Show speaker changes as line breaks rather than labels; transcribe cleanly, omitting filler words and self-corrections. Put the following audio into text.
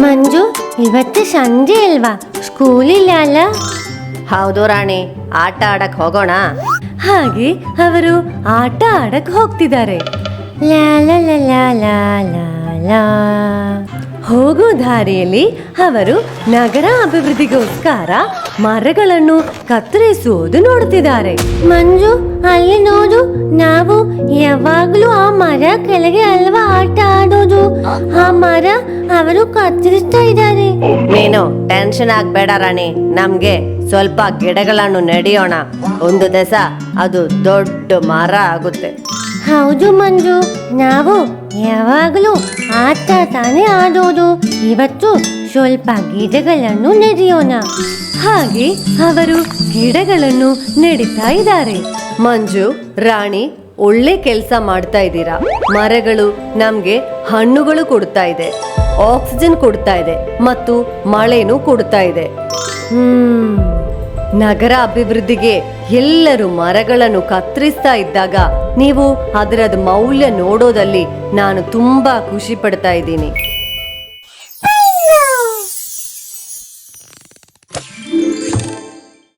ಮಂಜು, ಇವತ್ತು ಸಂಜೆ ಅಲ್ವಾ, ಸ್ಕೂಲ್ ಇಲ್ಲ ಅಲ್ಲ?
ಹೌದು ರಾಣಿ, ಆಟ ಆಡಕ್ ಹೋಗೋಣ.
ಹಾಗೆ ಅವರು ಆಟ ಆಡಕ್ ಹೋಗ್ತಿದ್ದಾರೆ.
ಲಾ ಲಾ ಲಾ ಲಾ ಲಾ ಲಾ ಲಾ.
ಹೋಗೋ ದಾರಿಯಲ್ಲಿ ಅವರು ನಗರ ಅಭಿವೃದ್ಧಿಗೋಸ್ಕರ ಮರಗಳನ್ನು ಕತ್ತರಿಸುವುದು ನೋಡ್ತಿದ್ದಾರೆ.
ಮಂಜು, ಅಲ್ಲಿ ನೋಡು, ನಾವು ಯಾವಾಗ್ಲೂ ಆ ಮರ ಕೆಳಗೆ ಅಲ್ವಾ ಆಟ ಆಡೋದು. ಆ ಮರ ಅವರು ಕತ್ತರಿಸ್ತಾ ಇದ್ದಾರೆ.
ನೀನು ಟೆನ್ಷನ್ ಆಗ್ಬೇಡ ರಾಣಿ, ನಮ್ಗೆ ಸ್ವಲ್ಪ ಗಿಡಗಳನ್ನು ನೆಡೆಯೋಣ. ಒಂದು ದಿವಸ ಅದು ದೊಡ್ಡ ಮರ ಆಗುತ್ತೆ.
ಹೌದು ಮಂಜು, ನಾವು ಯಾವಾಗಲೂ ಆಟ ತಾನೇ ಆಡೋದು. ಇವತ್ತು ಸ್ವಲ್ಪ ಗಿಡಗಳನ್ನು ನೆಡೆಯೋಣ.
ಹಾಗೆ ಅವರು ಗಿಡಗಳನ್ನು ನೆಡಿತಾ ಇದ್ದಾರೆ.
ಮಂಜು, ರಾಣಿ, ಒಳ್ಳೆ ಕೆಲಸ ಮಾಡ್ತಾ ಇದ್ದೀರಾ. ಮರಗಳು ನಮ್ಗೆ ಹಣ್ಣುಗಳು ಕೊಡ್ತಾ ಇದೆ, ಆಕ್ಸಿಜನ್ ಕೊಡ್ತಾ ಇದೆ ಮತ್ತು ಮಳೆನೂ ಕೊಡ್ತಾ ಇದೆ. ನಗರ ಅಭಿವೃದ್ಧಿಗೆ ಎಲ್ಲರೂ ಮರಗಳನ್ನು ಕತ್ತರಿಸ್ತಾ ಇದ್ದಾಗ ನೀವು ಅದರದ ಮೌಲ್ಯ ನೋಡೋದಲ್ಲಿ ನಾನು ತುಂಬಾ ಖುಷಿ ಪಡ್ತಾ ಇದ್ದೀನಿ.